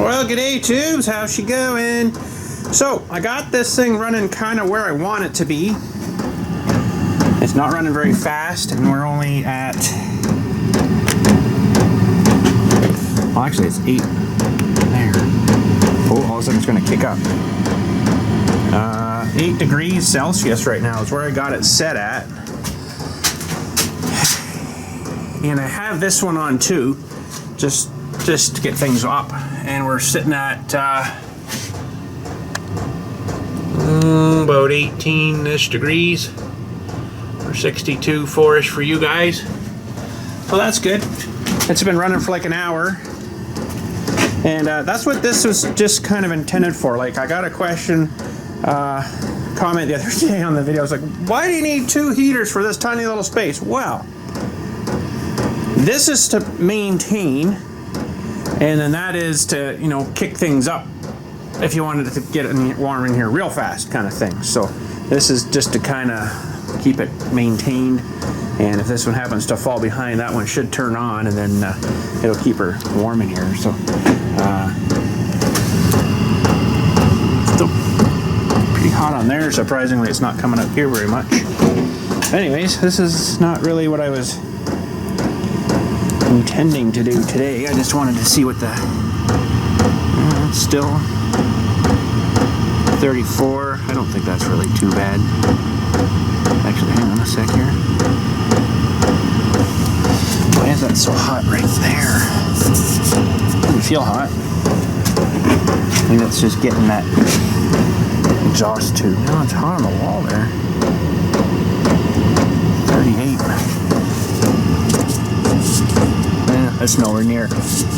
Well, g'day tubes, how's she going? So, I got this thing running kind of where I want it to be. It's not running very fast, and we're only at... Well, actually, it's 8 there. Oh, all of a sudden it's going to kick up. 8 degrees Celsius right now is where I got it set at. And I have this one on too, just to get things up. And we're sitting at about 18-ish degrees, or 62.4-ish for you guys. So that's good. It's been running for like an hour. And that's what this was just kind of intended for. Like, I got a question, comment the other day on the video. I was like, why do you need 2 heaters for this tiny little space? Well, this is to maintain, and then that is to, you know, kick things up if you wanted to get it warm in here real fast kind of thing. So this is just to kind of keep it maintained. And if this one happens to fall behind, that one should turn on, and then it'll keep her warm in here. So still pretty hot on there. Surprisingly, it's not coming up here very much. Anyways, this is not really what I was intending to do today. I just wanted to see what the still 34. I don't think that's really too bad. Actually, hang on a sec here. Why is that so hot right there? Doesn't feel hot. I think that's just getting that exhaust tube. No, it's hot on the wall there. 38. Yeah, that's nowhere near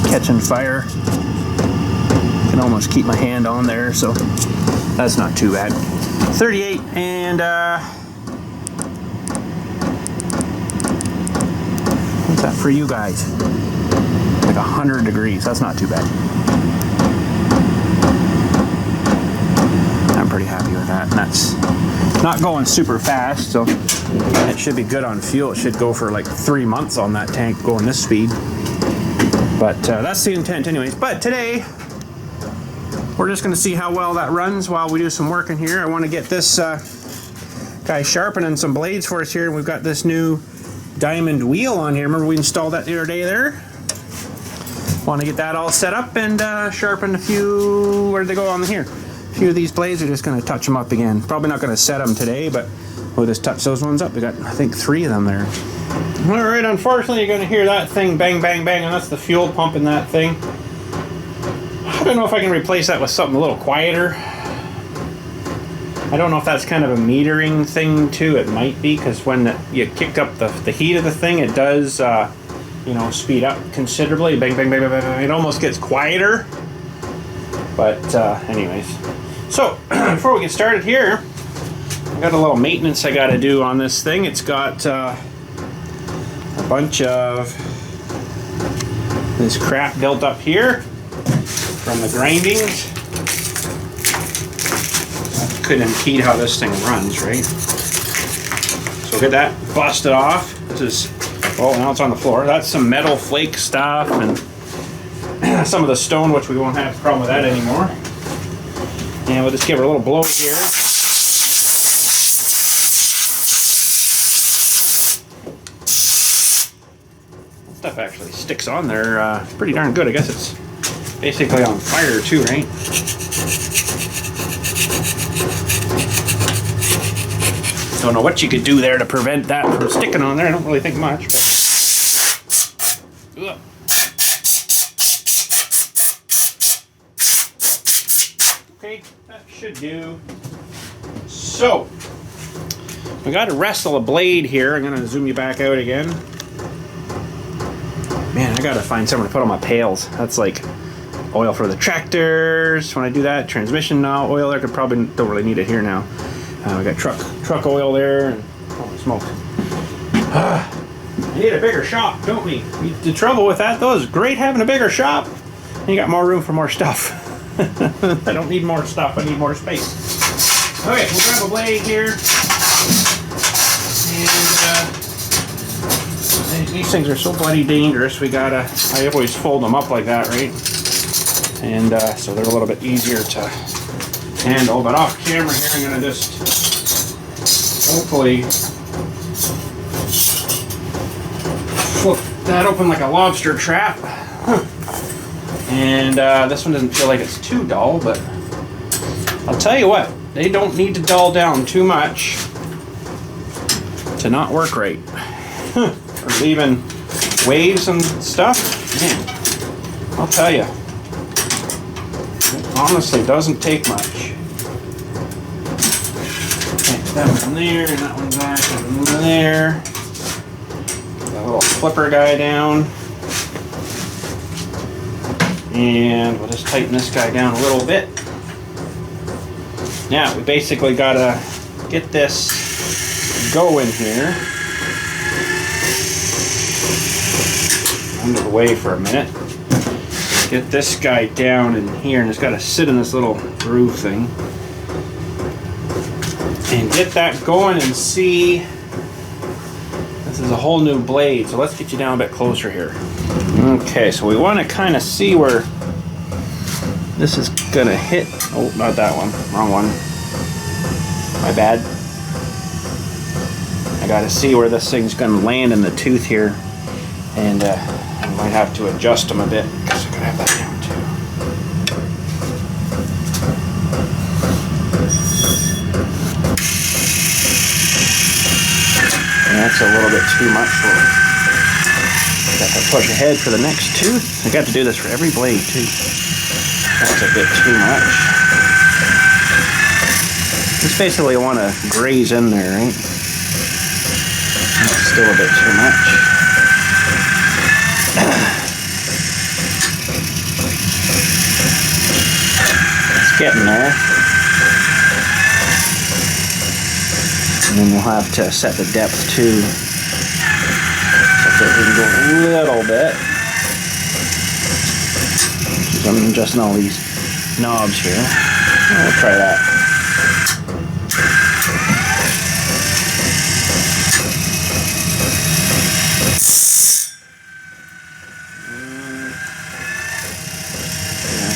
catching fire. I can almost keep my hand on there, so that's not too bad. 38, and what's that for you guys? Like 100 degrees. That's not too bad. I'm pretty happy with that. And that's not going super fast, so it should be good on fuel. It should go for like 3 months on that tank going this speed. But that's the intent anyways. But today, we're just going to see how well that runs while we do some work in here. I want to get this guy sharpening some blades for us here. We've got this new diamond wheel on here. Remember we installed that the other day there? Want to get that all set up and sharpen a few, where did they go on here? A few of these blades, are just going to touch them up again. Probably not going to set them today, but we'll just touch those ones up. We got, I think, 3 of them there. Alright, unfortunately you're going to hear that thing bang, bang, bang, and that's the fuel pump in that thing. I don't know if I can replace that with something a little quieter. I don't know if that's kind of a metering thing too. It might be, because when you kick up the heat of the thing, it does, you know, speed up considerably. Bang, bang, bang, bang, bang. It almost gets quieter. But anyways. So, before we get started here, I got a little maintenance I got to do on this thing. It's got a bunch of this crap built up here from the grindings. That could impede how this thing runs, right? So get that busted off. This is, oh, now it's on the floor. That's some metal flake stuff and some of the stone, which we won't have a problem with that anymore. And we'll just give her a little blow here. Stuff actually sticks on there pretty darn good. I guess it's basically on fire too, right? Don't know what you could do there to prevent that from sticking on there. I don't really think much. But... okay, that should do. So, we got to wrestle a blade here. I'm going to zoom you back out again. Man, I got to find somewhere to put all my pails. That's like oil for the tractors. When I do that, transmission oil there. Could probably don't really need it here now. We got truck oil there. And holy smoke! We need a bigger shop, don't we? The trouble with that, though, is great having a bigger shop. And you got more room for more stuff. I don't need more stuff. I need more space. Okay, we'll grab a blade here. And these things are so bloody dangerous. We gotta. I always fold them up like that, right? and so they're a little bit easier to handle. But off camera here, I'm going to just hopefully flip that open like a lobster trap. And this one doesn't feel like it's too dull, but I'll tell you what, they don't need to dull down too much to not work right. Or leaving waves and stuff. Man, I'll tell you, it honestly doesn't take much. Okay, that one there, and that one back, and that one there. That little flipper guy down. And we'll just tighten this guy down a little bit. Now, we basically gotta get this going here. Under the way for a minute. Get this guy down in here, and it's got to sit in this little groove thing. And get that going and see. This is a whole new blade, so let's get you down a bit closer here. Okay, so we want to kind of see where this is going to hit. Oh, not that one. Wrong one. My bad. I got to see where this thing's going to land in the tooth here. And I might have to adjust them a bit because I gotta have that down too. And that's a little bit too much for it. Got to push ahead for the next tooth. I got to do this for every blade too. That's a bit too much. Just basically want to graze in there, right? That's still a bit too much. It's getting there. And then we'll have to set the depth too. So we can go a little bit. I'm adjusting all these knobs here. We'll try that.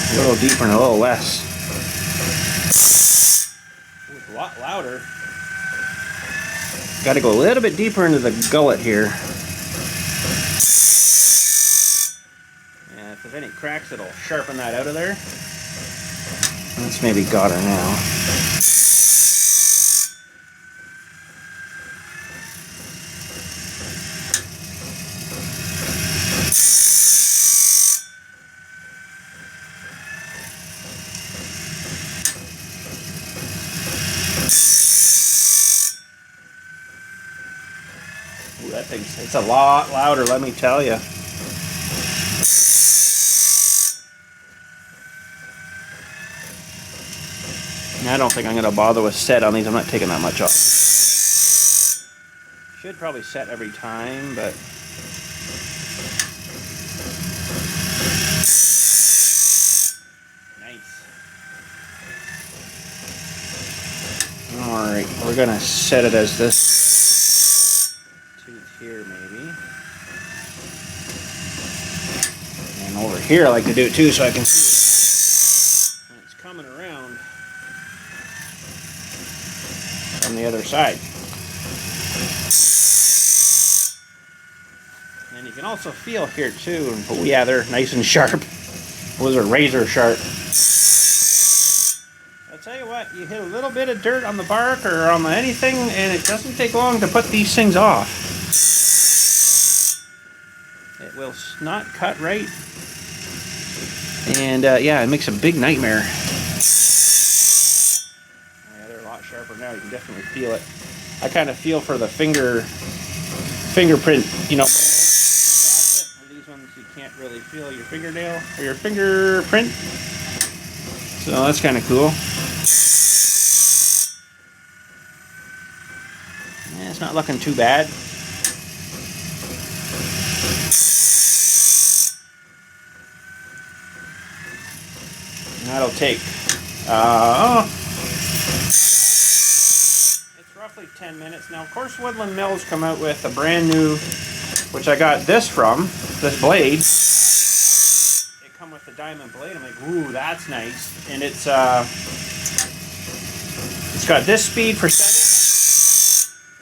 A little deeper and a little less. Ooh, it's a lot louder. Got to go a little bit deeper into the gullet here. Yeah, if there's any cracks, it'll sharpen that out of there. That's maybe got her now. Ooh, that thing's, it's a lot louder, let me tell you. I don't think I'm going to bother with set on these. I'm not taking that much off. Should probably set every time, but nice. Alright, we're going to set it as this tooth here, maybe. And over here, I like to do it too so I can see when it's coming around on the other side. And you can also feel here too, oh yeah, they're nice and sharp. Those are razor sharp. I'll tell you what, you hit a little bit of dirt on the bark or on anything and it doesn't take long to put these things off. It will not cut right. And yeah, it makes a big nightmare. Sharper now, you can definitely feel it. I kind of feel for the fingerprint, you know, these ones you can't really feel your fingernail or your fingerprint, so that's kind of cool. Yeah, it's not looking too bad. That'll take roughly 10 minutes. Now, of course, Woodland Mills come out with a brand new, which I got this from, this blade. It come with the diamond blade. I'm like, ooh, that's nice. And it's got this speed for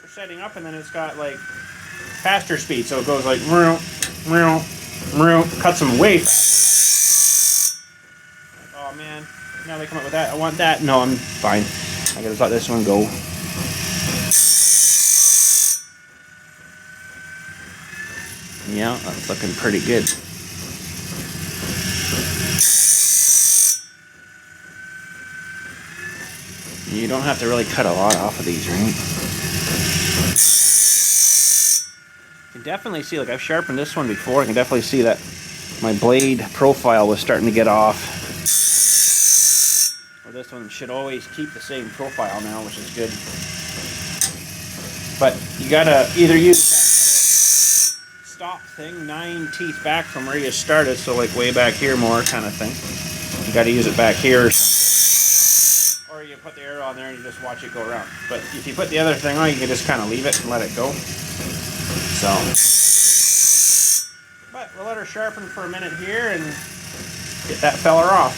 setting up, and then it's got like faster speed, so it goes like cuts them way fast. Like, oh man, now they come up with that. I want that. No, I'm fine. I gotta let this one go. Yeah, that's looking pretty good. You don't have to really cut a lot off of these, right? You can definitely see, like I've sharpened this one before, I can definitely see that my blade profile was starting to get off. Well, this one should always keep the same profile now, which is good. But you gotta either use that stop thing, 9 teeth back from where you started, so like way back here more kind of thing. You gotta use it back here. Or you put the arrow on there and you just watch it go around. But if you put the other thing on, you can just kind of leave it and let it go. So, but we'll let her sharpen for a minute here and get that feller off.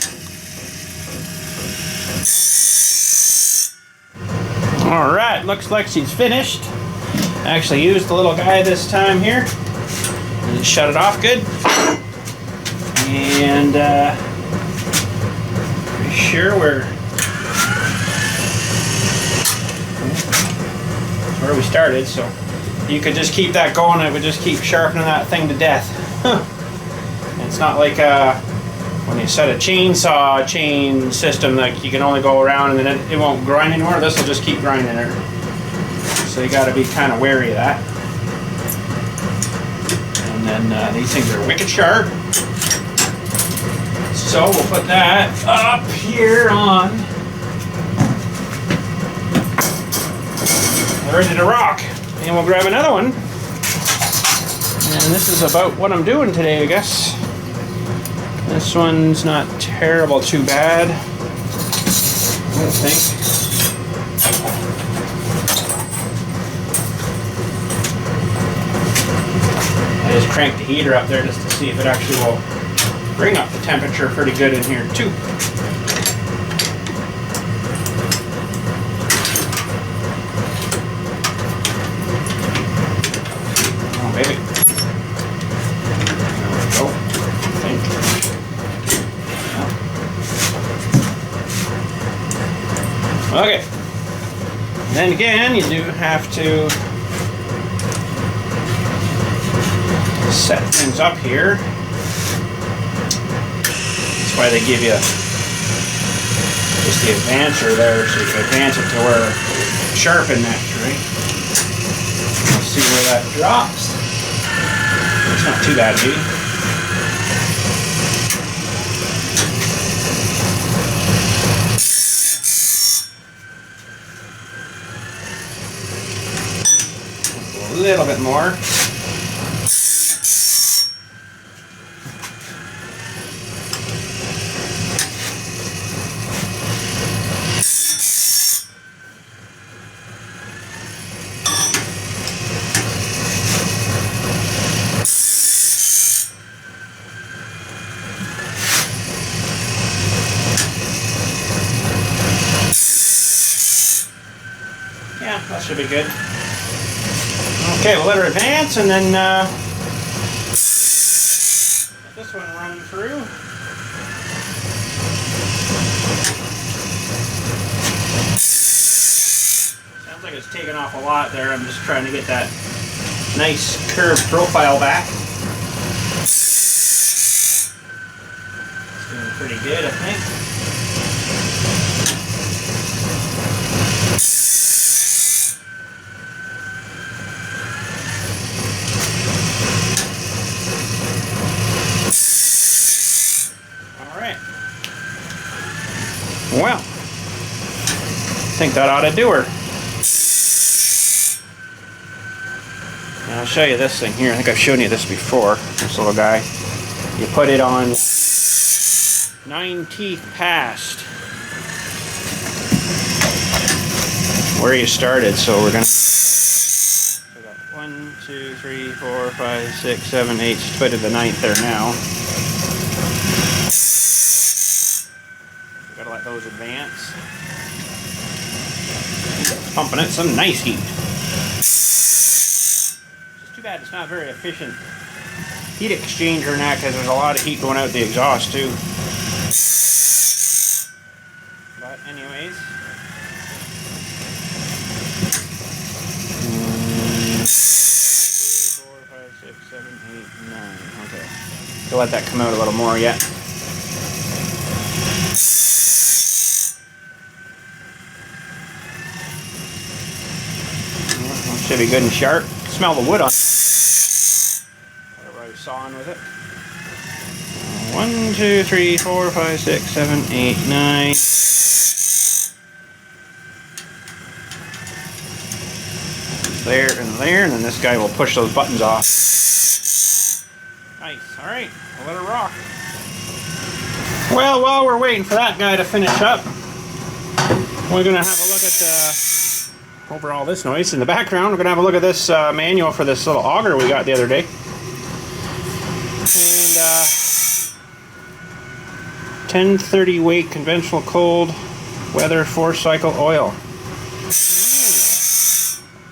Alright, looks like she's finished. I actually used the little guy this time here. And shut it off good. And pretty sure we're where we started, so you could just keep that going. It would just keep sharpening that thing to death. It's not like when you set a chainsaw chain system that you can only go around and then it won't grind anymore. This will just keep grinding it. So you got to be kind of wary of that. And then these things are wicked sharp. So we'll put that up here on. Ready to rock. And we'll grab another one. And this is about what I'm doing today, I guess. This one's not terrible, too bad. I don't think. I just cranked the heater up there just to see if it actually will bring up the temperature pretty good in here, too. Okay, then again, you do have to set things up here. That's why they give you just the advancer there, so you can advance it to where sharpen next, right? We'll see where that drops. It's not too bad, maybe. A little bit more. Yeah, that should be good. Okay, we'll let her advance and then let this one run through. Sounds like it's taken off a lot there. I'm just trying to get that nice curved profile back. It's doing pretty good, I think. Well, I think that ought to do her. Now I'll show you this thing here. I think I've shown you this before. This little guy. You put it on 9 teeth past where you started. So we're gonna. We got 1, 2, 3, 4, 5, 6, 7, 8. Just put it the 9th there now. those advance. Pumping it some nice heat. It's too bad it's not very efficient heat exchanger in that, because there's a lot of heat going out the exhaust too. But anyways, 3, 4, 5, 6, 7, 8, 9. Okay, so let that come out a little more yet. Should be good and sharp. Smell the wood on whatever I was sawing with it. 1, 2, 3, 4, 5, 6, 7, 8, 9. There and there, and then this guy will push those buttons off. Nice. Alright, I'll let it rock. Well, while we're waiting for that guy to finish up, we're going to have a look at over all this noise in the background. We're going to have a look at this manual for this little auger we got the other day. And 1030 weight conventional cold weather 4-cycle oil.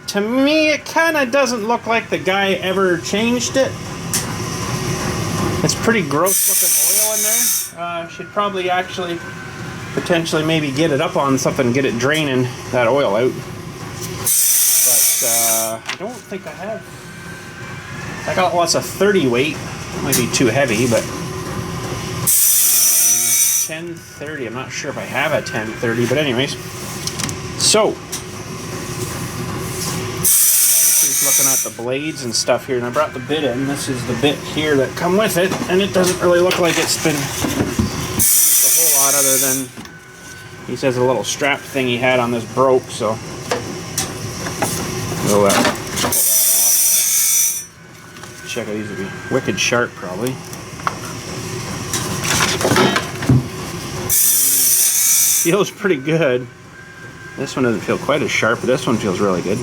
To me, it kind of doesn't look like the guy ever changed it. It's pretty gross looking oil in there. Should probably actually potentially maybe get it up on something, get it draining that oil out. I don't think I have. I got lots of 30 weight. It might be too heavy, but 1030. I'm not sure if I have a 1030, but anyways. So, just looking at the blades and stuff here, and I brought the bit in. This is the bit here that come with it, and it doesn't really look like it's been used a whole lot, other than he says a little strap thing he had on this broke, so. We'll pull that off. Check out, these would be wicked sharp probably. Feels pretty good. This one doesn't feel quite as sharp, but this one feels really good.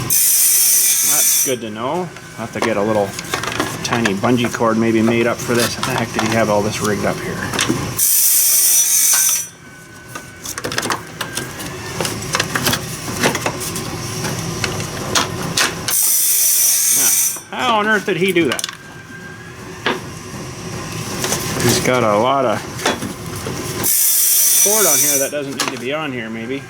That's good to know. I'll have to get a little tiny bungee cord maybe made up for this. How the heck did he have all this rigged up here? How on earth did he do that? He's got a lot of cord on here that doesn't need to be on here, maybe.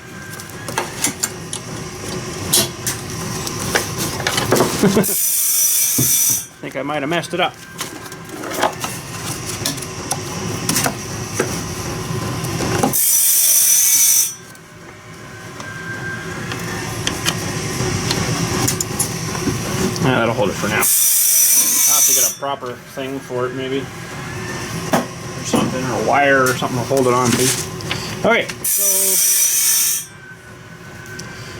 I think I might have messed it up. That'll hold it for now. I'll have to get a proper thing for it, maybe. Or something, or a wire or something to hold it on to. Okay, so.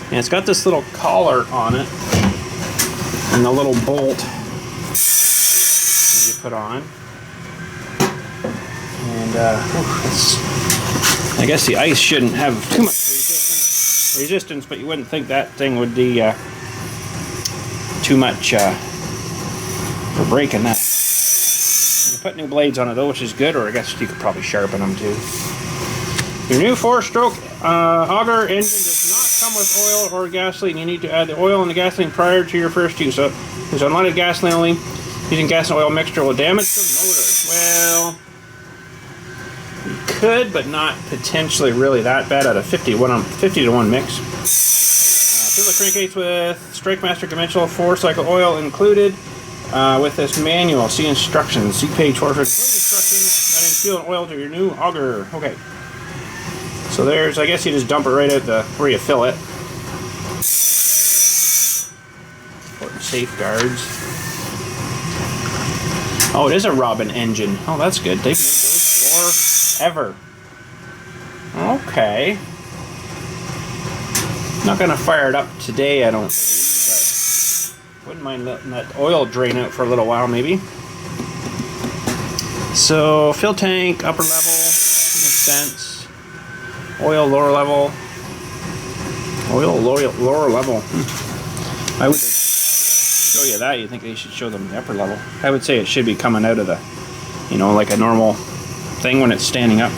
And it's got this little collar on it. And the little bolt that you put on. And, I guess the ice shouldn't have too much resistance, but you wouldn't think that thing would be, too much for breaking that. You can put new blades on it though, which is good, or I guess you could probably sharpen them too. Your new 4-stroke auger engine does not come with oil or gasoline. You need to add the oil and the gasoline prior to your first use. So there's unleaded gasoline only. Using gas and oil mixture will damage the motor. Well, you could, but not potentially really that bad at a 50 to 1 mix. Fill the crankcase with StrikeMaster conventional 4-cycle oil included with this manual. See instructions. See page 4 for instructions. Adding fuel and oil to your new auger. Okay. So there's, I guess you just dump it right out where you fill it. Important safeguards. Oh, it is a Robin engine. Oh, that's good. They've made those forever. Okay. Not going to fire it up today, I don't believe, but wouldn't mind letting that oil drain out for a little while, maybe. So, fill tank, upper level, makes sense. Oil, lower level. Oil, lower level. I would show you that. You think they should show them the upper level. I would say it should be coming out of the, you know, like a normal thing when it's standing up.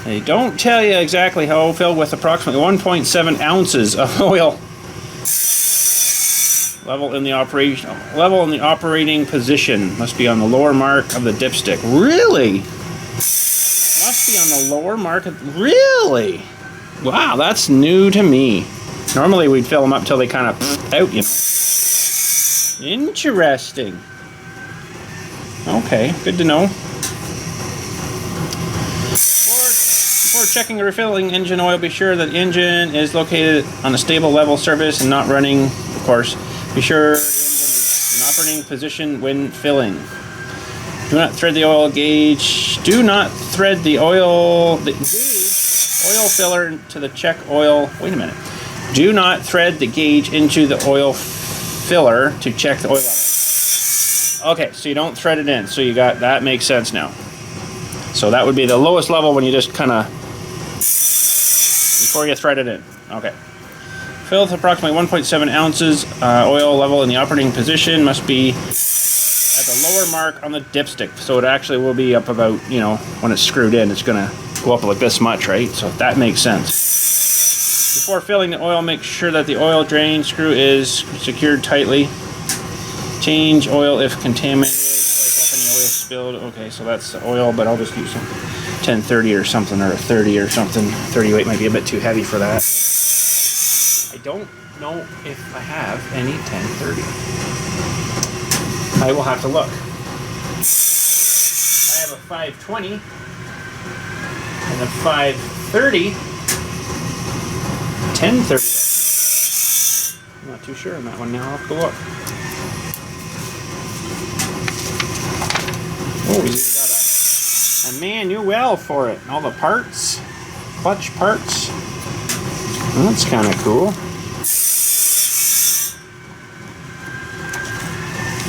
They don't tell you exactly how filled with approximately 1.7 ounces of oil. Level in the operating position must be on the lower mark of the dipstick. Really? Must be on the lower mark of, really? Wow, that's new to me. Normally we'd fill them up till they kind of out, you know. Interesting. Okay, good to know. Before checking or refilling engine oil, be sure that the engine is located on a stable level surface and not running, of course. Be sure the engine is in operating position when filling. Do not thread the oil gauge. Do not thread the oil filler to the check oil. Wait a minute. Do not thread the gauge into the oil filler to check the oil level. Okay, so you don't thread it in. So you got, that makes sense now. So that would be the lowest level when you just kind of, before you thread it in. Okay. Fill with approximately 1.7 ounces. Oil level in the operating position must be at the lower mark on the dipstick. So it actually will be up about, you know, when it's screwed in, it's going to go up like this much, right? So that makes sense. Before filling the oil, make sure that the oil drain screw is secured tightly. Change oil if contaminated. If any oil spilled. Okay, so that's the oil, but I'll just use some 1030 or something, or a 30 or something. 38 might be a bit too heavy for that. I don't know if I have any 1030. I will have to look. I have a 520 and a 530. 1030. I'm not too sure on that one now. I'll have to look. Oh, he's got a manual for it. All the parts, clutch parts. Well, that's kind of cool.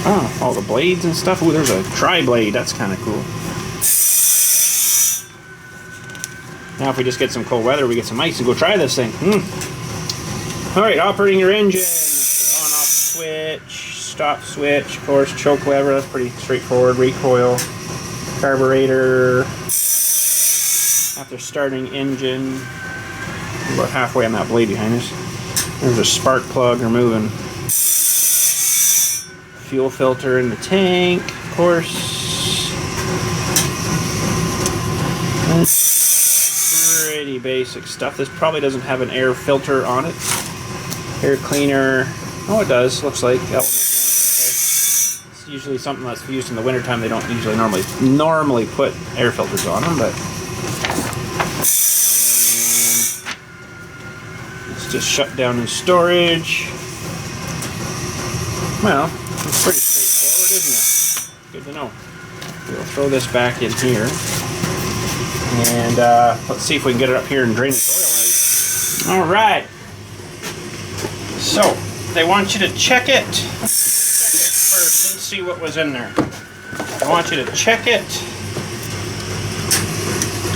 Oh, all the blades and stuff. Oh, there's a tri-blade. That's kind of cool. Now if we just get some cold weather, we get some ice and go try this thing. Alright, operating your engine. On-off switch, stop switch, of course, choke lever, that's pretty straightforward. Recoil, carburetor. After starting engine, about halfway on that blade behind us. There's a spark plug removing. Fuel filter in the tank, of course. Pretty basic stuff. This probably doesn't have an air filter on it. Air cleaner. Oh, it does. Looks like. Okay. It's usually something that's used in the wintertime. They don't usually normally put air filters on them, but it's just shut down in storage. Well, it's pretty straightforward, isn't it? Good to know. We'll throw this back in here. And let's see if we can get it up here and drain this oil out. Alright. So, they want you to check it. Check it first and see what was in there. I want you to check it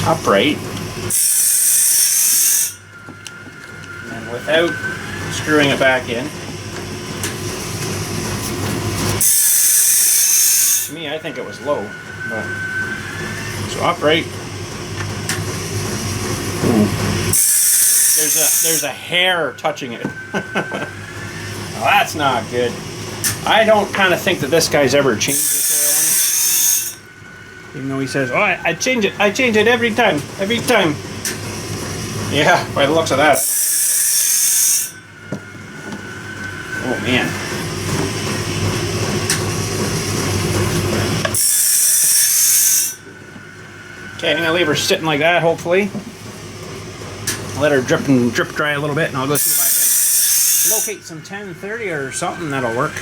upright. And without screwing it back in. To me, I think it was low. But, so upright. There's a hair touching it. Well, that's not good. I don't kind of think that this guy's ever changed this oil on it. Even though he says, "Oh, I change it. I change it every time. Every time." Yeah, by the looks of that. Oh man. Okay, I'm gonna leave her sitting like that. Hopefully. Let her drip dry a little bit, and I'll go see if I can locate some 1030 or something that'll work.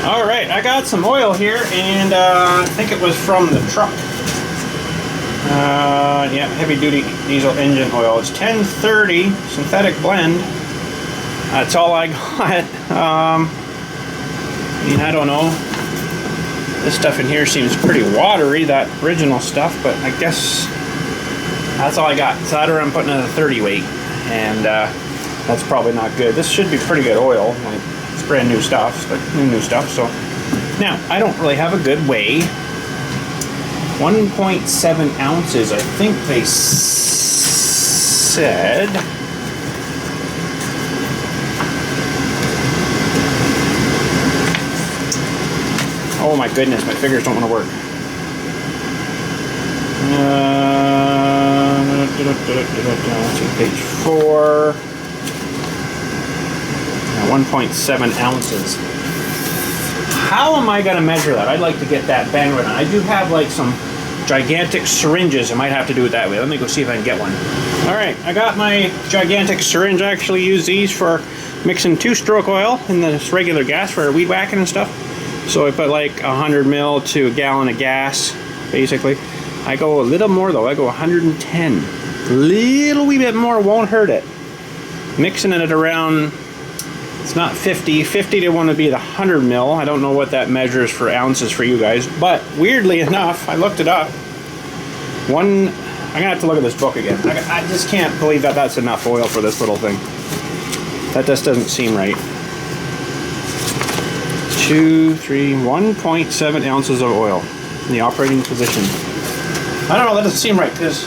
Alright, I got some oil here, and I think it was from the truck. Yeah, heavy duty diesel engine oil. It's 1030 synthetic blend. That's all I got. I mean, I don't know. This stuff in here seems pretty watery, that original stuff, but I guess that's all I got. So I'm putting in a 30 weight, and that's probably not good. This should be pretty good oil. Like, it's brand new stuff, but new stuff. So now I don't really have a good way 1.7 ounces, I think they said. Oh my goodness, my fingers don't want to work. Let's see, page 4. 1.7 ounces. How am I going to measure that? I'd like to get that bandwidth on. I do have like some gigantic syringes. I might have to do it that way. Let me go see if I can get one. Alright, I got my gigantic syringe. I actually use these for mixing 2-stroke oil in this regular gas for weed whacking and stuff. So I put like 100 mil to a gallon of gas, basically. I go a little more though. I go 110. A little wee bit more won't hurt it. Mixing it at around, it's not 50. 50 to want to be the 100 mil. I don't know what that measures for ounces for you guys. But weirdly enough, I looked it up. I'm going to have to look at this book again. I just can't believe that that's enough oil for this little thing. That just doesn't seem right. 2, 3, 1.7 ounces of oil in the operating position. I don't know, that doesn't seem right, because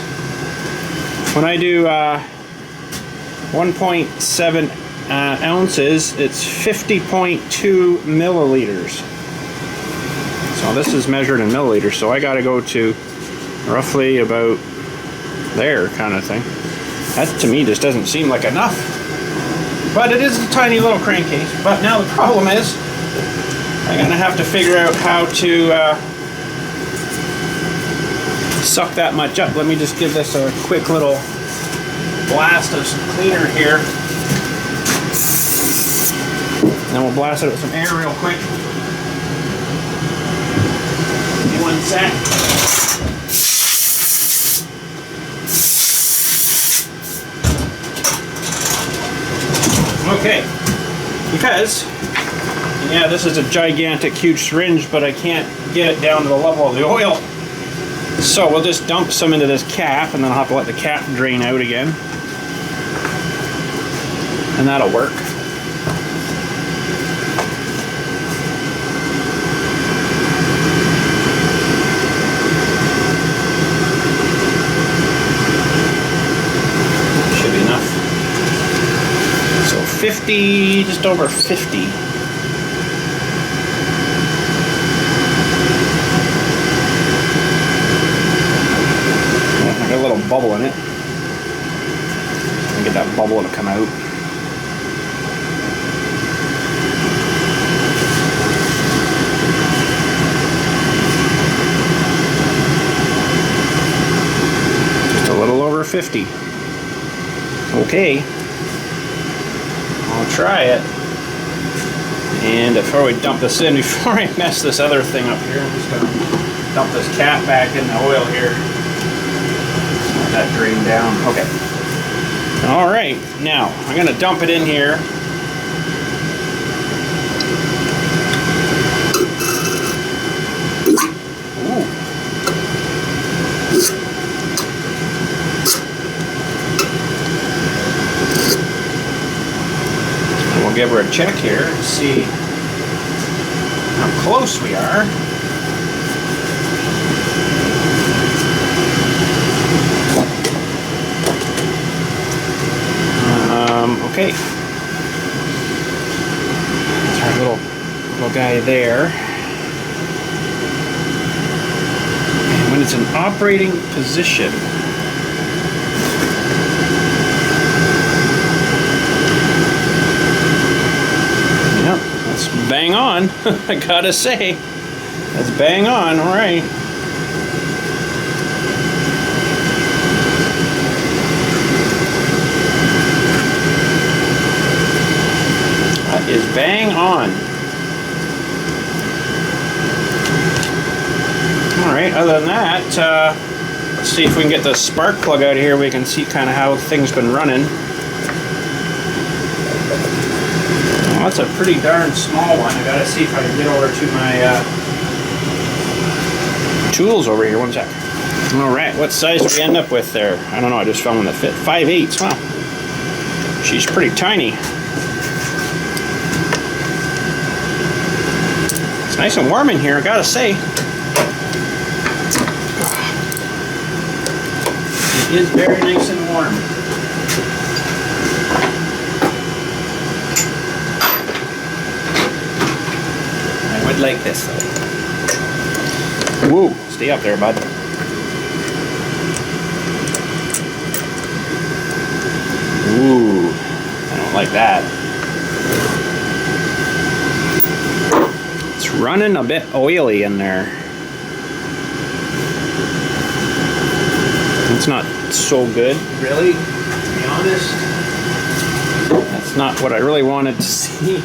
when I do 1.7 ounces, it's 50.2 milliliters. So this is measured in milliliters, so I got to go to roughly about there kind of thing. That to me just doesn't seem like enough. But it is a tiny little crankcase. But now the problem is, I'm going to have to figure out how to suck that much up. Let me just give this a quick little blast of some cleaner here. And then we'll blast it with some air real quick. Give me 1 sec. Okay, because yeah, this is a gigantic, huge syringe, but I can't get it down to the level of the oil. So we'll just dump some into this cap, and then I'll have to let the cap drain out again. And that'll work. Should be enough. So 50, just over 50. A little bubble in it. And get that bubble to come out. Just a little over 50. Okay. I'll try it. And before we dump this in, before I mess this other thing up here, I'm just going to dump this cap back in the oil here. That drain down. Okay. All right. Now I'm going to dump it in here. Ooh. And we'll give her a check here and see how close we are. Okay, that's our little guy there. And when it's in operating position, yep, that's bang on. I gotta say, that's bang on. All right. Is bang on. Alright, other than that, let's see if we can get the spark plug out of here. We can see kind of how things been running. Well, that's a pretty darn small one. I gotta see if I can get over to my tools over here. 1 sec. Alright, what size do we end up with there? I don't know, I just found one that fit. 5/8. Wow. She's pretty tiny. It's nice and warm in here, I gotta say. It is very nice and warm. I would like this though. Whoa, stay up there, bud. Ooh, I don't like that. It's running a bit oily in there. It's not so good, really, to be honest. That's not what I really wanted to see.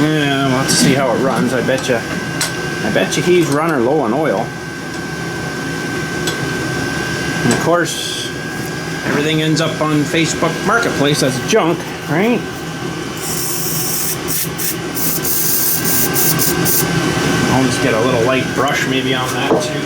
Yeah, we'll have to see how it runs. I bet you he's running low on oil. And of course, everything ends up on Facebook Marketplace as junk, right? I'll just get a little light brush maybe on that too.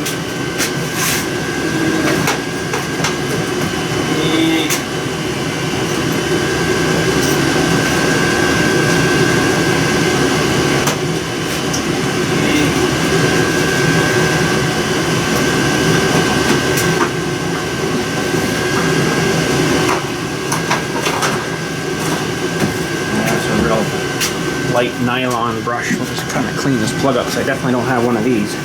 Light nylon brush. We'll just kind of clean this plug up because I definitely don't have one of these.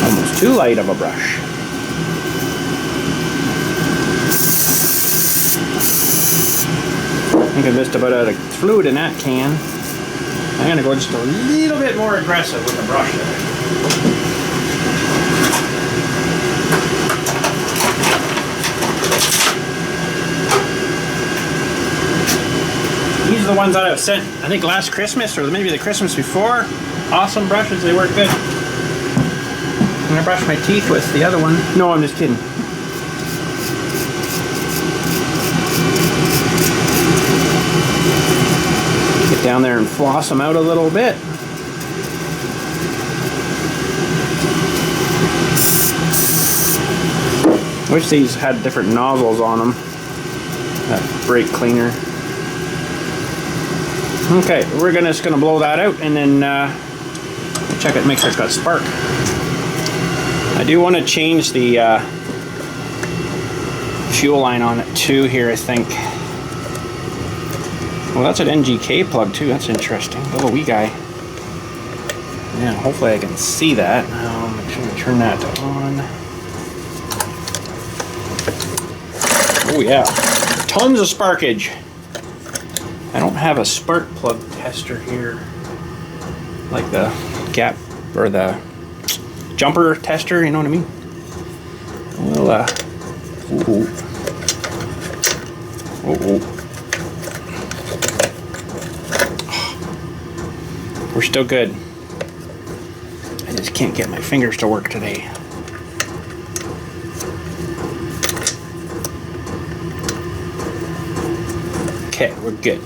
Almost too light of a brush. I think I'm just about out of fluid in that can. I'm going to go just a little bit more aggressive with the brush there. These are the ones that I was sent, I think last Christmas or maybe the Christmas before. Awesome brushes, they work good. I'm going to brush my teeth with the other one. No, I'm just kidding. Get down there and floss them out a little bit. Wish these had different nozzles on them. That brake cleaner. Okay, we're just gonna blow that out and then check it, make sure it's got spark. I do want to change the fuel line on it too here, I think. Well, that's an NGK plug too. That's interesting. The little wee guy. Yeah, hopefully I can see that. I'm going to turn that on. Oh yeah, tons of sparkage. I don't have a spark plug tester here, like the gap or the jumper tester. You know what I mean? Well, we're still good. I just can't get my fingers to work today. Okay, we're good.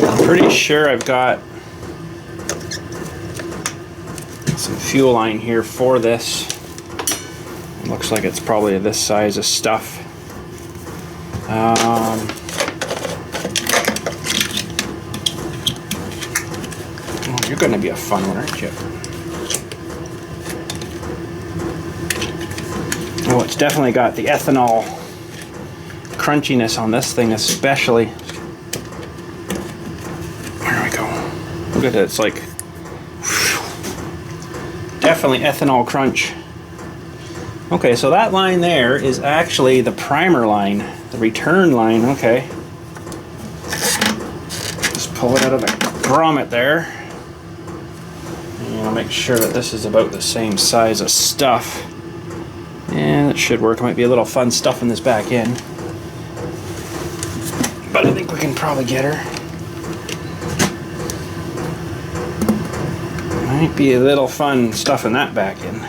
I'm pretty sure I've got some fuel line here for this. It looks like it's probably this size of stuff. Oh, you're going to be a fun one, aren't you? Oh, it's definitely got the ethanol crunchiness on this thing, especially. There we go. Look at it. It's like definitely ethanol crunch. Okay, so that line there is actually the primer line, the return line. Okay. Just pull it out of the grommet there. And I'll make sure that this is about the same size of stuff. And it should work. It might be a little fun stuff in this back end. But I think we can probably get her. Might be a little fun stuff in that back end.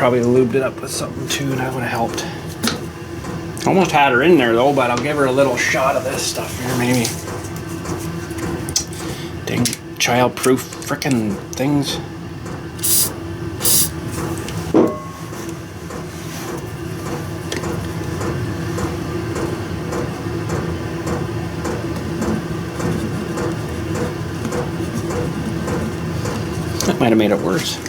probably lubed it up with something too, and that would have helped. Almost had her in there though, but I'll give her a little shot of this stuff here maybe. Dang child-proof frickin' things. That might have made it worse.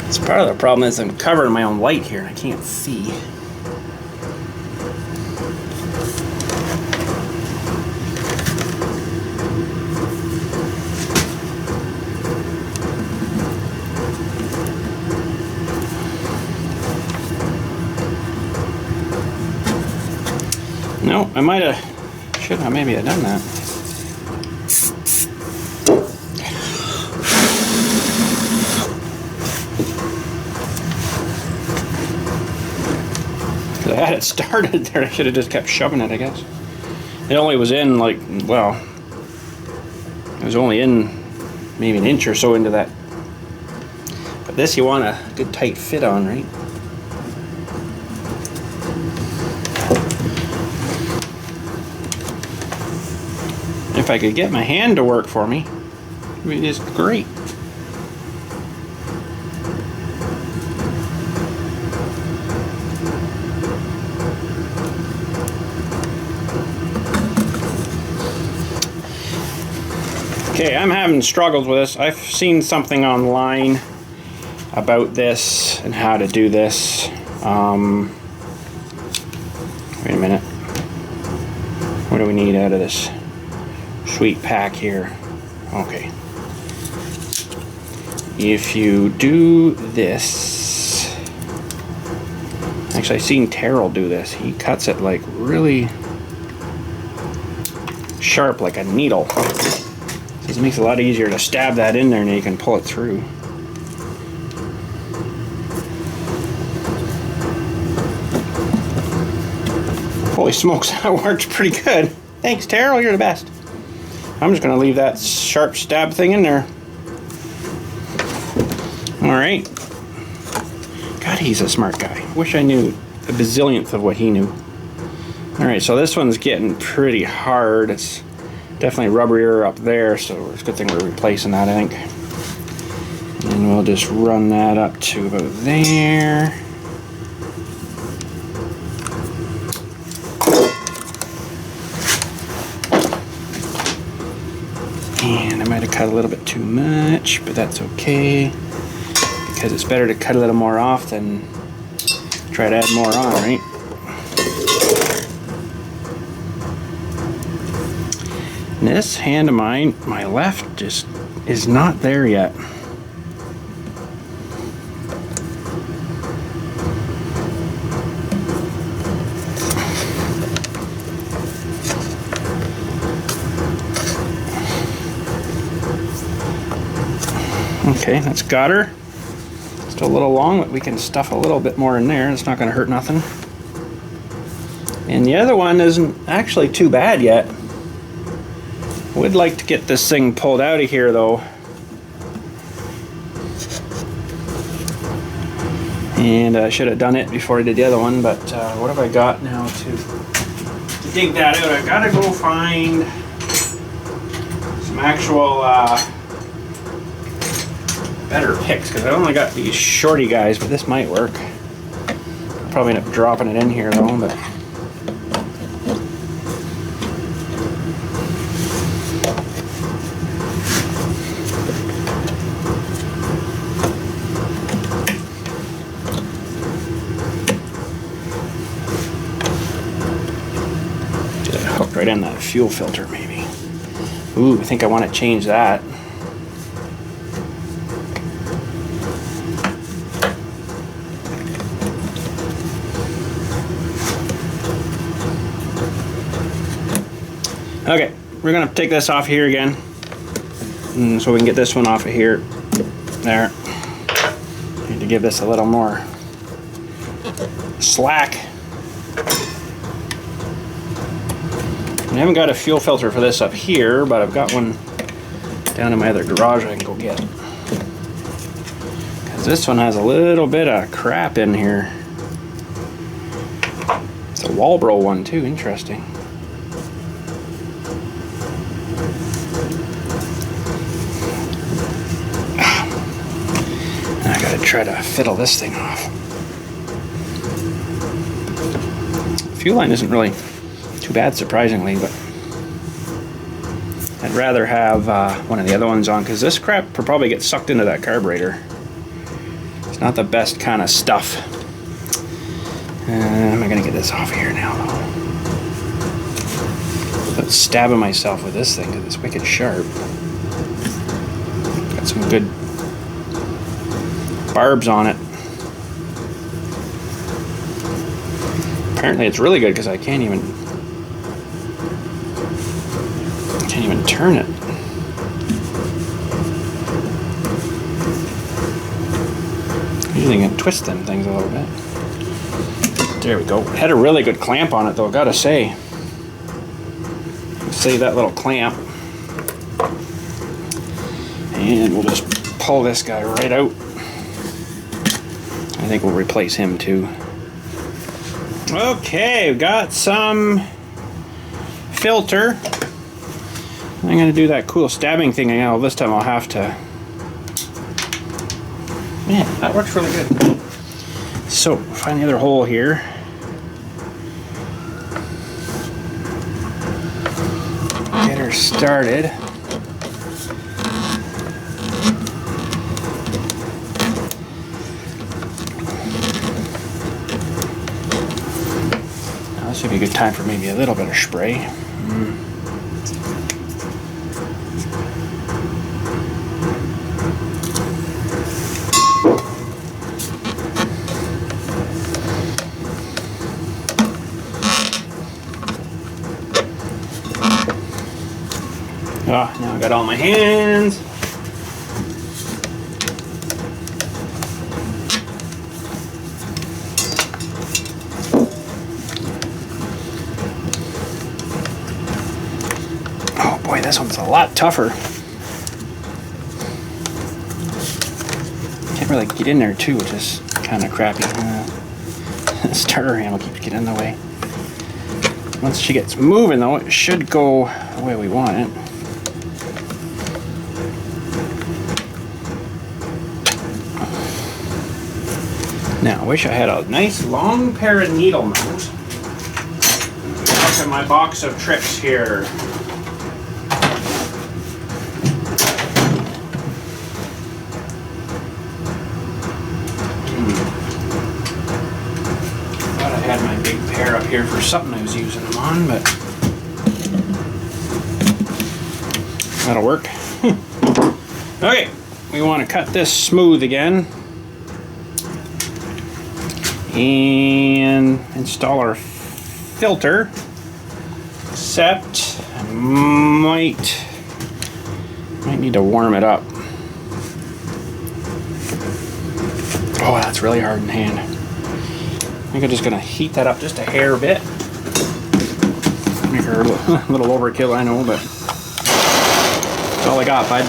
It's part of the problem is I'm covering my own light here and I can't see. No, I might have, should have maybe have done that. I had it started there, I should have just kept shoving it, I guess. It only was in like, well, it was only in maybe an inch or so into that. But this you want a good tight fit on, right? If I could get my hand to work for me, it would be just great. Okay, I'm having struggles with this. I've seen something online about this and how to do this. Wait a minute. What do we need out of this sweet pack here? Okay. If you do this, actually I've seen Terrell do this. He cuts it like really sharp, like a needle. It makes it a lot easier to stab that in there and you can pull it through. Holy smokes, that works pretty good. Thanks, Terrell, you're the best. I'm just going to leave that sharp stab thing in there. Alright. God, he's a smart guy. Wish I knew a bazillionth of what he knew. Alright, so this one's getting pretty hard. It's definitely rubberier up there, so it's a good thing we're replacing that, I think. And we'll just run that up to about there. And I might have cut a little bit too much, but that's okay, because it's better to cut a little more off than try to add more on, right? And this hand of mine, my left, just is not there yet. Okay, that's got her. Still a little long, but we can stuff a little bit more in there. It's not going to hurt nothing. And the other one isn't actually too bad yet. Would like to get this thing pulled out of here though. And I should have done it before I did the other one, but what have I got now to dig that out? I gotta go find some actual better picks, because I only got these shorty guys, but this might work. I'll probably end up dropping it in here though, but right in that fuel filter maybe. Ooh, I think I want to change that. Okay, we're gonna take this off here again, so we can get this one off of here. There. Need to give this a little more slack. I haven't got a fuel filter for this up here, but I've got one down in my other garage I can go get. Because this one has a little bit of crap in here. It's a Walbro one too, interesting. I gotta try to fiddle this thing off. Fuel line isn't really too bad, surprisingly, but I'd rather have one of the other ones on, because this crap will probably get sucked into that carburetor. It's not the best kind of stuff. Am I gonna get this off here now, though? I'm stabbing myself with this thing because it's wicked sharp. Got some good barbs on it. Apparently it's really good because I can't even turn it. Usually you can twist them things a little bit. There we go. Had a really good clamp on it though, gotta say. Save that little clamp. And we'll just pull this guy right out. I think we'll replace him too. Okay, we've got some filter. I'm gonna do that cool stabbing thing now. This time I'll have to. Man, that works really good. So, find the other hole here. Get her started. Now, this would be a good time for maybe a little bit of spray. Oh, now I got all my hands. Oh boy, this one's a lot tougher. Can't really get in there too, which is kind of crappy. The starter handle keeps getting in the way. Once she gets moving though, it should go the way we want it. Now, I wish I had a nice long pair of needle nose. Look at my box of tricks here. Thought I had my big pair up here for something I was using them on, but that'll work. Okay, we want to cut this smooth again. And install our filter, except I might need to warm it up. Oh, that's really hard in hand. I think I'm just gonna heat that up just a hair bit. Make her a little overkill, I know, but that's all I got, bud.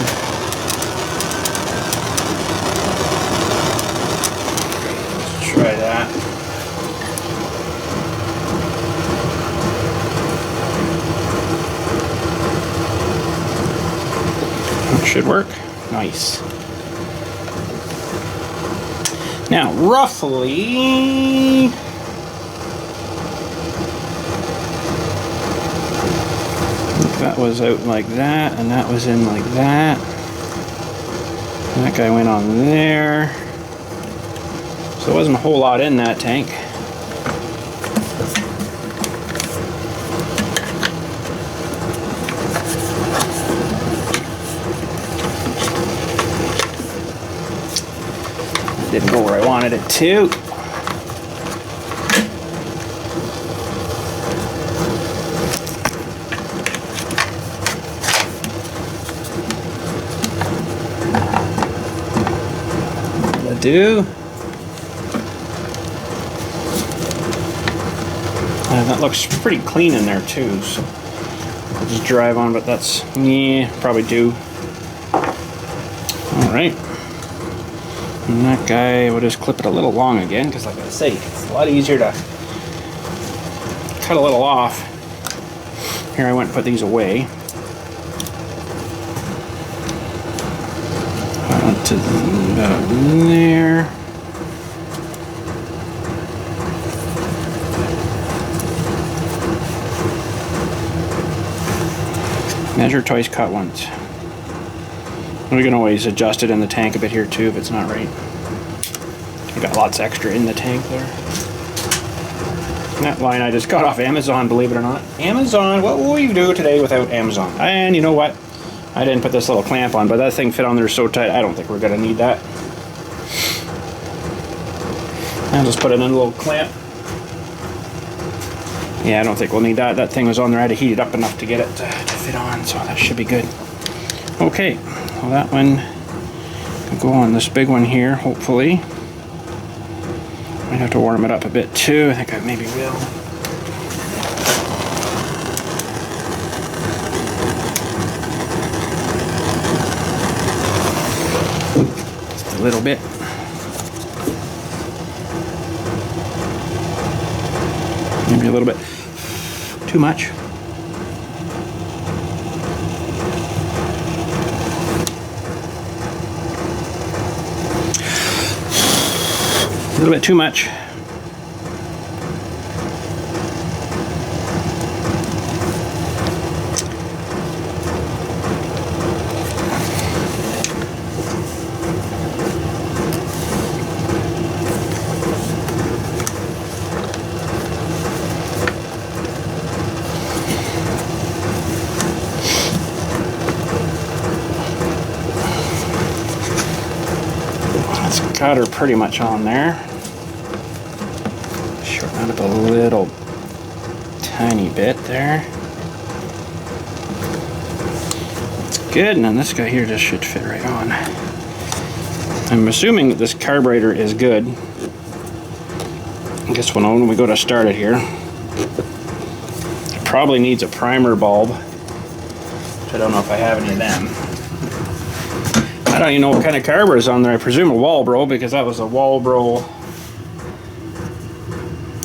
Try that. That should work. Nice. Now, roughly, that was out like that, and that was in like that. And that guy went on there. So there wasn't a whole lot in that tank. Didn't go where I wanted it to. That'll do. And that looks pretty clean in there too, so I'll just drive on, but that's, yeah, probably due. Alright. And that guy, we'll just clip it a little long again, because like I say, it's a lot easier to cut a little off. Here I went and put these away. To about there. Measure twice, cut once. We can always adjust it in the tank a bit here too if it's not right. We got lots extra in the tank there. And that line I just got off Amazon, believe it or not. Amazon, what will we do today without Amazon? And you know what? I didn't put this little clamp on, but that thing fit on there so tight, I don't think we're going to need that. I'll just put it in a little clamp. Yeah, I don't think we'll need that. That thing was on there. I had to heat it up enough to get it to fit on, so that should be good. Okay, well that one can go on this big one here, hopefully. Might have to warm it up a bit too. I think I maybe will. Just a little bit. Maybe a little bit too much. A little bit too much. Got her pretty much on there. Shorten it up a little tiny bit there. That's good, and then this guy here just should fit right on. I'm assuming that this carburetor is good. I guess when we go to start it here, it probably needs a primer bulb, which I don't know if I have any of them. I don't even know what kind of carburetor is on there. I presume a Walbro, because that was a Walbro.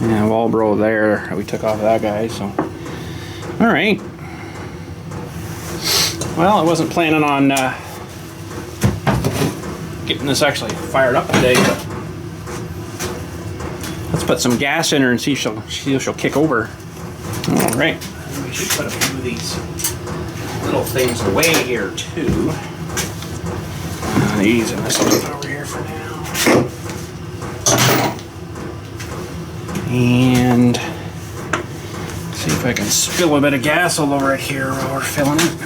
Yeah, Walbro there. We took off that guy, so. Alright. Well, I wasn't planning on getting this actually fired up today, but let's put some gas in her and see if she'll kick over. Alright. We should put a few of these little things away here, too. These and this stuff over here for now. And see if I can spill a bit of gas all over it here while we're filling it.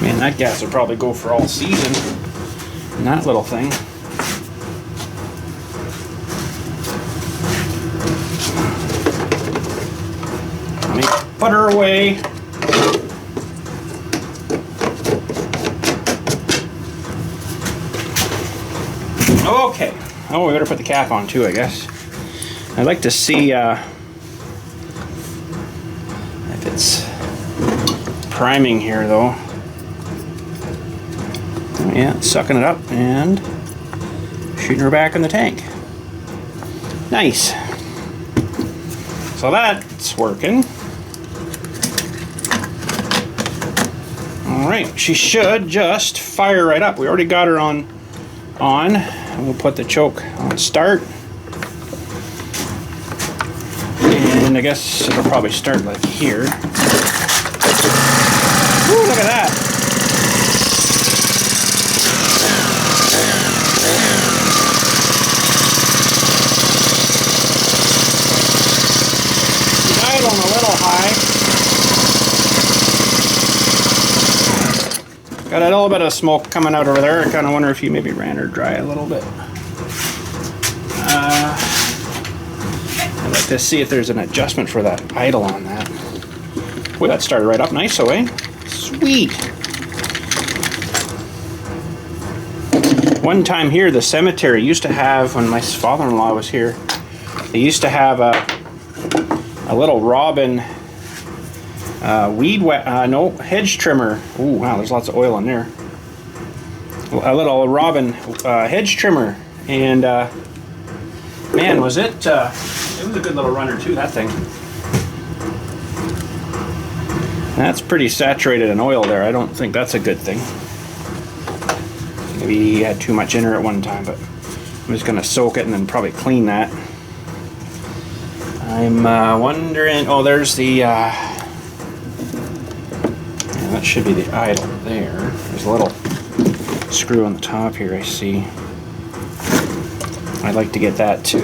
Man, that gas would probably go for all season in that little thing. Put her away. Okay. Oh, we better put the cap on too, I guess. I'd like to see if it's priming here, though. Oh, yeah, sucking it up and shooting her back in the tank. Nice. So that's working. Alright, she should just fire right up. We already got her on. And we'll put the choke on start. And I guess it'll probably start like here. Ooh, look at that. Dial them a little high. Got a little bit of smoke coming out over there. I kind of wonder if you maybe ran her dry a little bit. I'd like to see if there's an adjustment for that idle on that. Boy, that started right up nice, so eh? Sweet. One time here, the cemetery used to have, when my father-in-law was here, they used to have a little robin hedge trimmer. Ooh, wow, there's lots of oil in there. A little robin hedge trimmer, and man, was it? It was a good little runner too. That thing. That's pretty saturated in oil there. I don't think that's a good thing. Maybe he had too much in her at one time, but I'm just gonna soak it and then probably clean that. I'm wondering. Oh, there's the. Yeah, that should be the idle there. There's a little screw on the top here, I see. I'd like to get that to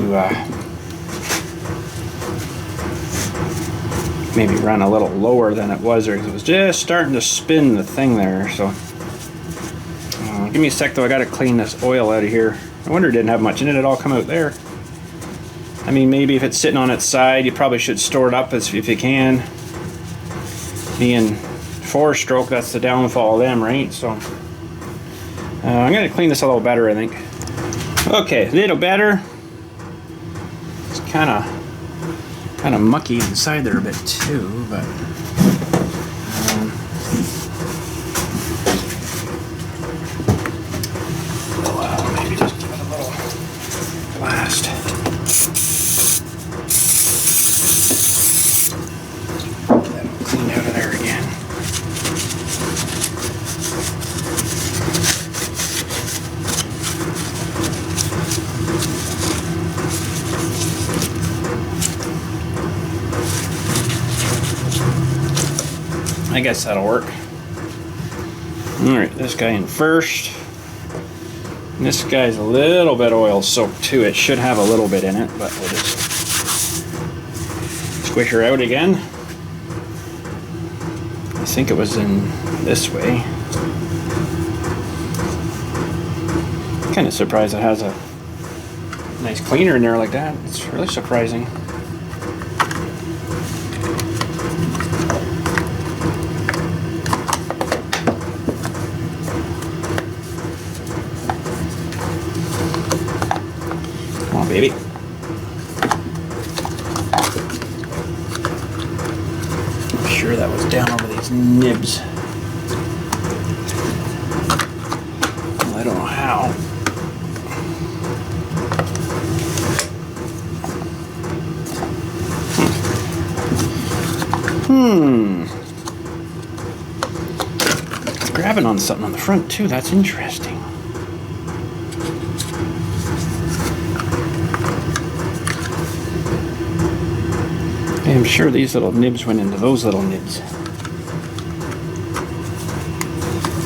maybe run a little lower than it was there, because it was just starting to spin the thing there. So give me a sec though, I gotta clean this oil out of here. I wonder it didn't have much in it. It all come out there. I mean, maybe if it's sitting on its side, you probably should store it up if you can. Being 4-stroke, that's the downfall of them, right? So I'm gonna clean this a little better, I think. Okay, a little better. It's kind of mucky inside there a bit too, but maybe just give it a little blast. That'll clean out of there again. I guess that'll work. Alright, this guy in first. And this guy's a little bit oil soaked too. It should have a little bit in it, but we'll just squish her out again. I think it was in this way. Kind of surprised it has a nice cleaner in there like that. It's really surprising. Baby. I'm sure that was down over these nibs. Well, I don't know how. It's grabbing on something on the front too. That's interesting. I'm sure these little nibs went into those little nibs.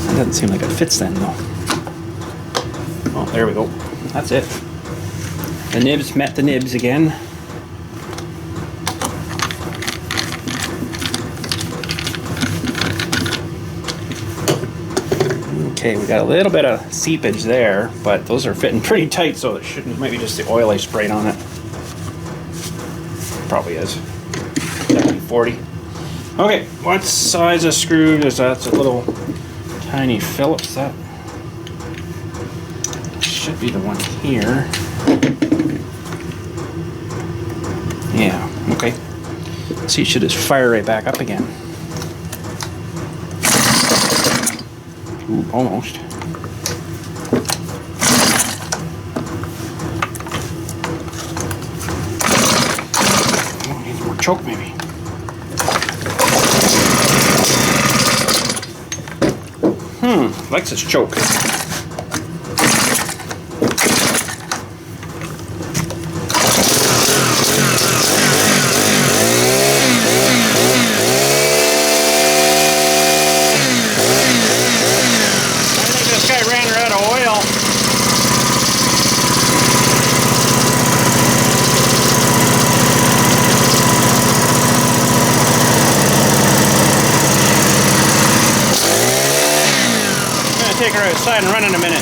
That doesn't seem like it fits then though. Oh, there we go. That's it. The nibs met the nibs again. Okay, we got a little bit of seepage there, but those are fitting pretty tight, so it shouldn't. Maybe just the oil I sprayed on it. Probably is. 40. Okay, what size of screw is that? It's a little tiny Phillips. That should be the one here. Yeah, okay. See, it should just fire right back up again. Ooh, almost. Oh, needs more choke maybe. Likes its choke. Take her outside and run in a minute.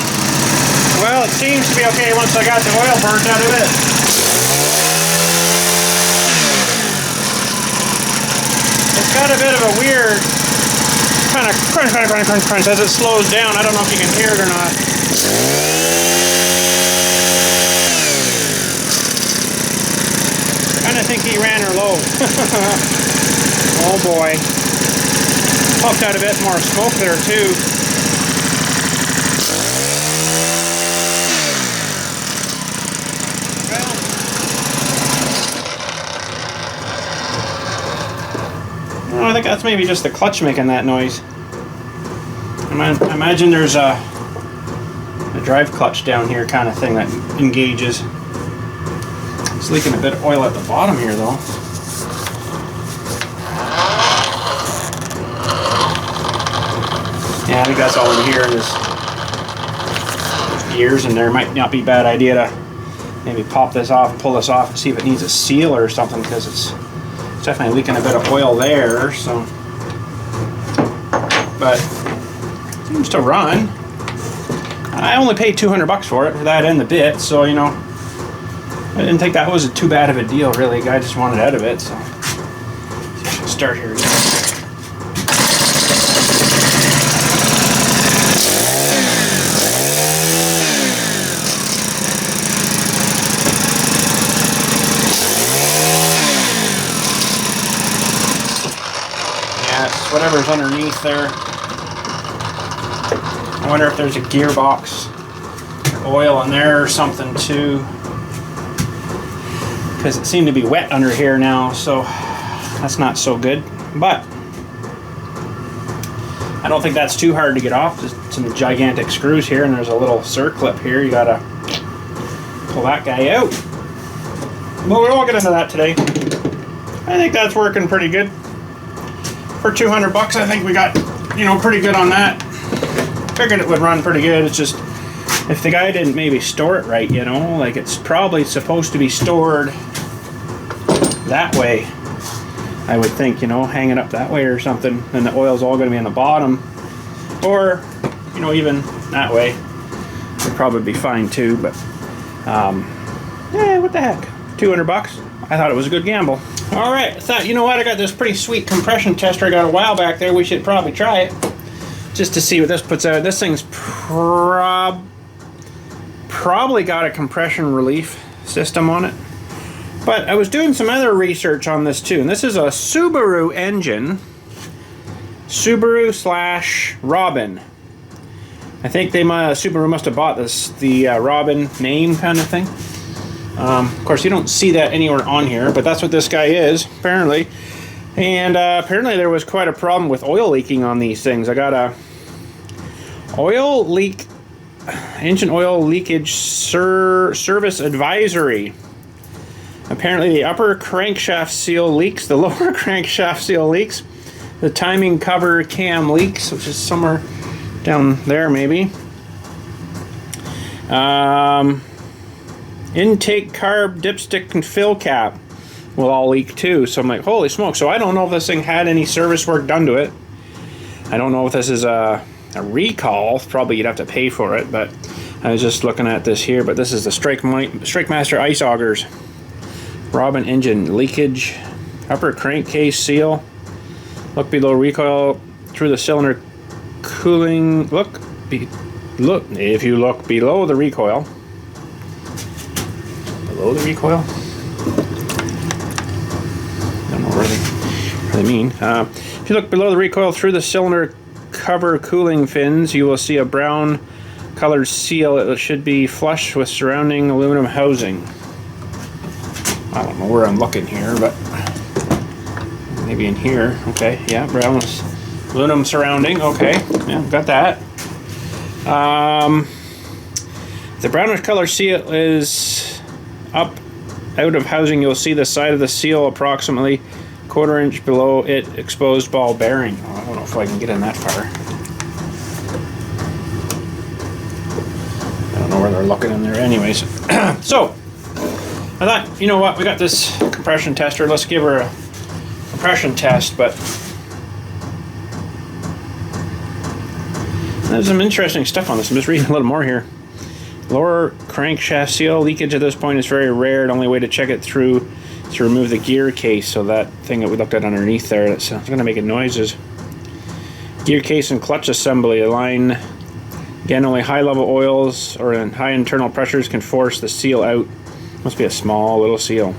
Well, it seems to be okay once I got the oil burnt out of it. It's got a bit of a weird kind of crunch as it slows down. I don't know if you can hear it or not. I kind of think he ran her low. Oh boy. Puffed out a bit more smoke there too. Well, I think that's maybe just the clutch making that noise. I imagine there's a drive clutch down here kind of thing that engages. It's leaking a bit of oil at the bottom here though. Yeah, I think that's all in here. There's gears in there. Might not be a bad idea to maybe pop this off, pull this off, and see if it needs a seal or something, because it's definitely leaking a bit of oil there. So, but it seems to run. I only paid $200 for it, for that and the bit. So you know, I didn't think that was too bad of a deal, really. The guy just wanted out of it. So I should start here again. Whatever's underneath there. I wonder if there's a gearbox oil in there or something too, because it seemed to be wet under here now, so that's not so good. But I don't think that's too hard to get off. Just some gigantic screws here, and there's a little circlip here. You gotta pull that guy out. But we won't get into that today. I think that's working pretty good. For $200, I think we got, you know, pretty good on that. Figured it would run pretty good. It's just, if the guy didn't maybe store it right, you know, like it's probably supposed to be stored that way, I would think, you know, hang it up that way or something, and the oil's all going to be on the bottom. Or, you know, even that way would probably be fine too, but, yeah, what the heck, $200? I thought it was a good gamble. All right, I thought, you know what, I got this pretty sweet compression tester I got a while back there. We should probably try it just to see what this puts out. This thing's probably got a compression relief system on it. But I was doing some other research on this too, and this is a Subaru engine. Subaru/Robin. I think Subaru must have bought this, the Robin name kind of thing. Of course, you don't see that anywhere on here, but that's what this guy is, apparently. And apparently there was quite a problem with oil leaking on these things. I got a engine oil leakage service advisory. Apparently the upper crankshaft seal leaks, the lower crankshaft seal leaks, the timing cover cam leaks, which is somewhere down there maybe. Intake carb dipstick and fill cap will all leak too. So I'm like, holy smoke. So I don't know if this thing had any service work done to it. I don't know if this is a recall. Probably you'd have to pay for it, but I was just looking at this here. But this is the StrikeMaster ice augers. Robin engine leakage, upper crankcase seal. Look below recoil through the cylinder cooling. Look if you look below the recoil. Below the recoil? I don't know what they mean. If you look below the recoil through the cylinder cover cooling fins, you will see a brown colored seal. It should be flush with surrounding aluminum housing. I don't know where I'm looking here, but maybe in here. Okay, yeah, brown aluminum surrounding. Okay, yeah, got that. The brownish color seal is up out of housing. You'll see the side of the seal approximately 1/4 inch below it exposed ball bearing. Oh, I don't know if I can get in that far. I don't know where they're looking in there anyways. So I thought, you know what, we got this compression tester, let's give her a compression test. But there's some interesting stuff on this. I'm just reading a little more here. Lower crankshaft seal leakage at this point is very rare. The only way to check it through is to remove the gear case. So that thing that we looked at underneath there, that's going to make noises. Gear case and clutch assembly. Align. Again, only high-level oils or high internal pressures can force the seal out. Must be a small little seal.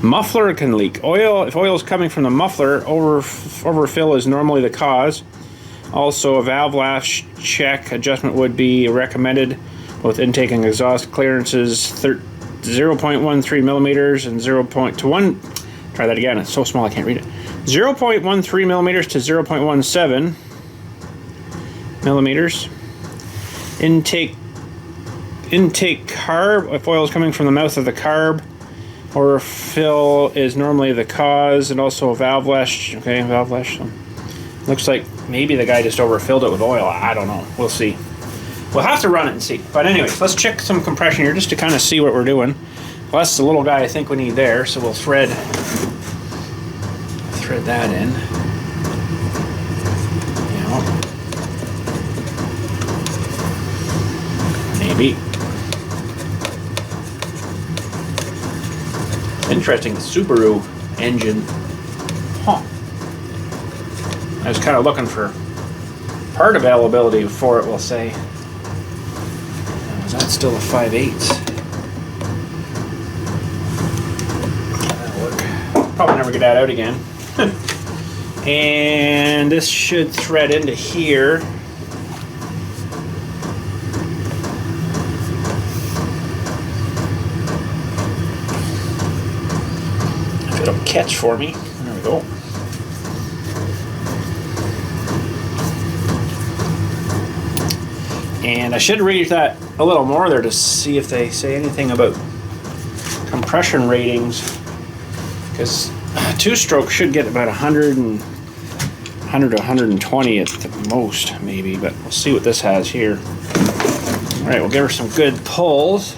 Muffler can leak. If oil is coming from the muffler, overfill is normally the cause. Also, a valve lash check adjustment would be recommended. Both intake and exhaust clearances 0.13 millimeters and 0.1. Try that again. It's so small I can't read it. 0.13 millimeters to 0.17 millimeters. Intake carb. If oil is coming from the mouth of the carb, overfill is normally the cause, and also a valve lash. Okay, valve lash. Looks like maybe the guy just overfilled it with oil. I don't know. We'll see. We'll have to run it and see. But anyways, let's check some compression here just to kind of see what we're doing. Well, that's the little guy I think we need there, so we'll thread that in. Yeah. Maybe. Interesting, the Subaru engine. Huh. I was kind of looking for part availability for it, we'll say. Is that still a 5/8? That'll work. Probably never get that out again. And this should thread into here. If it'll catch for me. There we go. And I should read that a little more there to see if they say anything about compression ratings, because two-stroke should get about 100 to 120 at the most, maybe, but we'll see what this has here. All right, we'll give her some good pulls.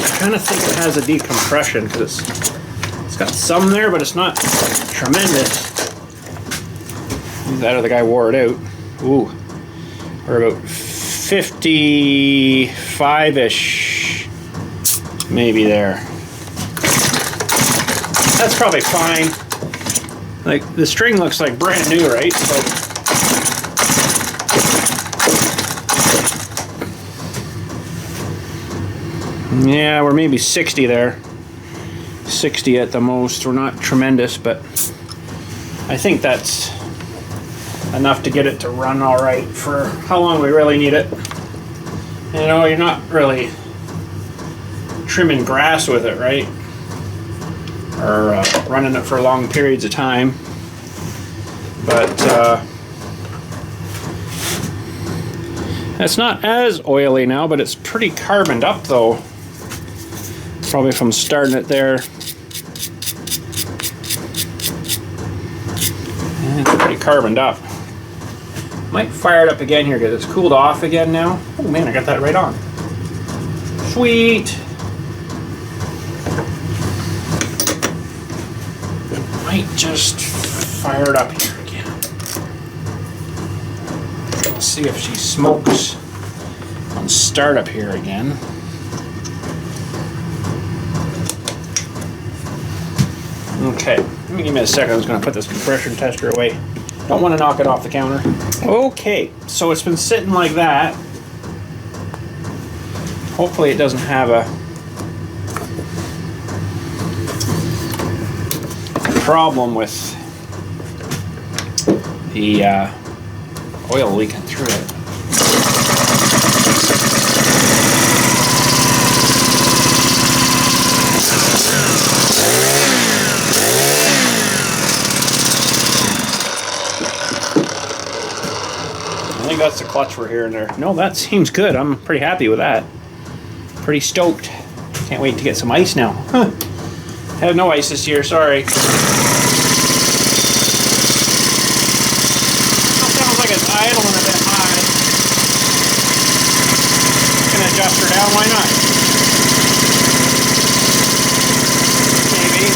I kind of think it has a decompression because it's got some there, but it's not tremendous. That other guy wore it out. Ooh, we're about 55-ish, maybe there. That's probably fine. Like, the string looks like brand new, right? So yeah, we're maybe 60 there. 60 at the most. We're not tremendous, but I think that's enough to get it to run all right for how long we really need it. You know, you're not really trimming grass with it, right? Or running it for long periods of time. But it's not as oily now, but it's pretty carboned up though. Probably from starting it there. And it's pretty carboned up. Might fire it up again here because it's cooled off again now. Oh man, I got that right on. Sweet. Might just fire it up here again. Let's see if she smokes on startup here again. Okay, let me give me a second. I was going to put this compression tester away. Don't want to knock it off the counter. Okay, so it's been sitting like that. Hopefully it doesn't have a problem with the oil leaking through it. I think that's the clutch we're hearing there. No, that seems good. I'm pretty happy with that. Pretty stoked. Can't wait to get some ice now. Have no ice this year, sorry. Sounds like it's idling a bit high. Can adjust her down, why not? Maybe.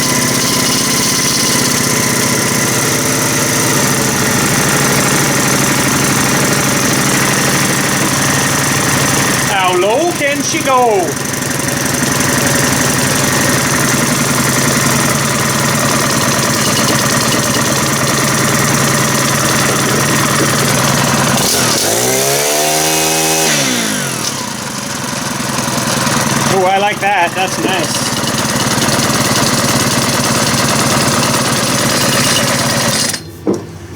How low can she go? like that. That's nice.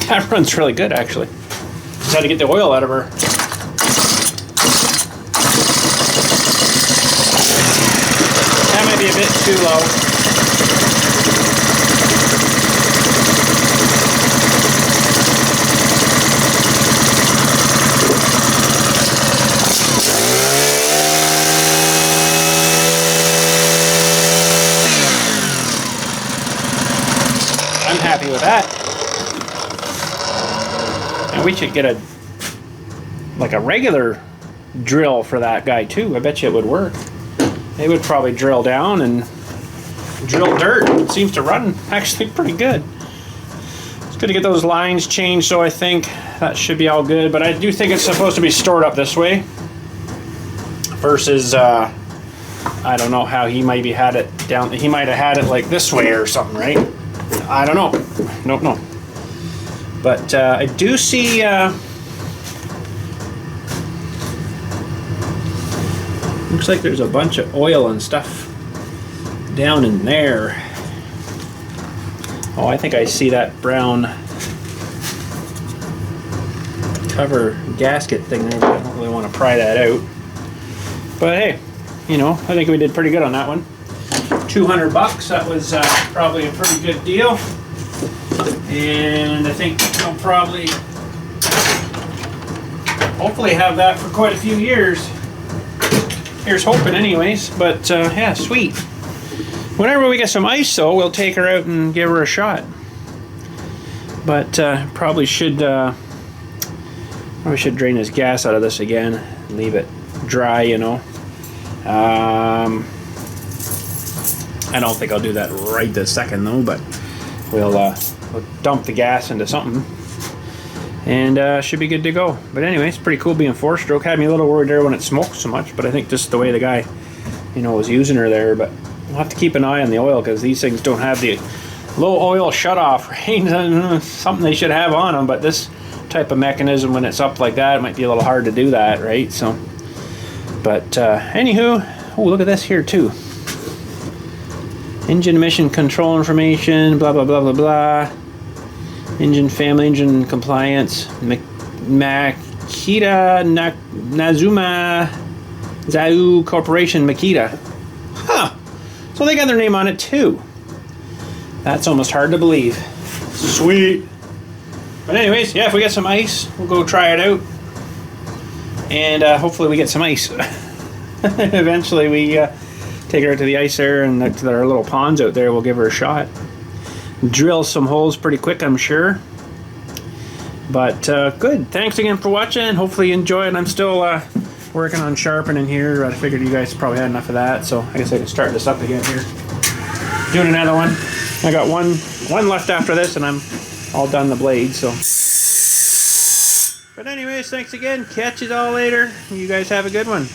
That runs really good, actually. Just had to get the oil out of her. That might be a bit too low. I'm happy with that. And we should get a regular drill for that guy too. I bet you it would work. It would probably drill down and drill dirt. It seems to run actually pretty good. It's good to get those lines changed, so I think that should be all good. But I do think it's supposed to be stored up this way versus I don't know how he maybe had it down. He might have had it like this way or something, right? I don't know. Don't know. But I do see looks like there's a bunch of oil and stuff down in there. Oh, I think I see that brown cover gasket thing there, but I don't really want to pry that out. But hey, you know, I think we did pretty good on that one. 200 bucks, that was probably a pretty good deal. And I think I'll probably hopefully have that for quite a few years. Here's hoping anyways, but yeah, sweet. Whenever we get some ice though, we'll take her out and give her a shot. But probably should drain this gas out of this again and leave it dry, you know. I don't think I'll do that right this second though, but we'll dump the gas into something and should be good to go. But anyway, it's pretty cool being 4-stroke. Had me a little worried there when it smoked so much, but I think just the way the guy, you know, was using her there. But we'll have to keep an eye on the oil because these things don't have the low oil shutoff, right? Something they should have on them, but this type of mechanism, when it's up like that, it might be a little hard to do that, right? So, but anywho, oh, look at this here too. Engine emission control information, blah blah blah blah blah. Engine family, engine compliance. Makita Nazuma Zau Corporation, Makita. Huh. So they got their name on it too. That's almost hard to believe. Sweet. But anyways, yeah, if we get some ice, we'll go try it out. And hopefully we get some ice. Eventually we take her out to the ice there and to our little ponds out there. We'll give her a shot. Drill some holes pretty quick, I'm sure. But good. Thanks again for watching. Hopefully you enjoyed. I'm still working on sharpening here. I figured you guys probably had enough of that, so I guess I can start this up again here. Doing another one. I got one left after this, and I'm all done the blade. So. But anyways, thanks again. Catch you all later. You guys have a good one.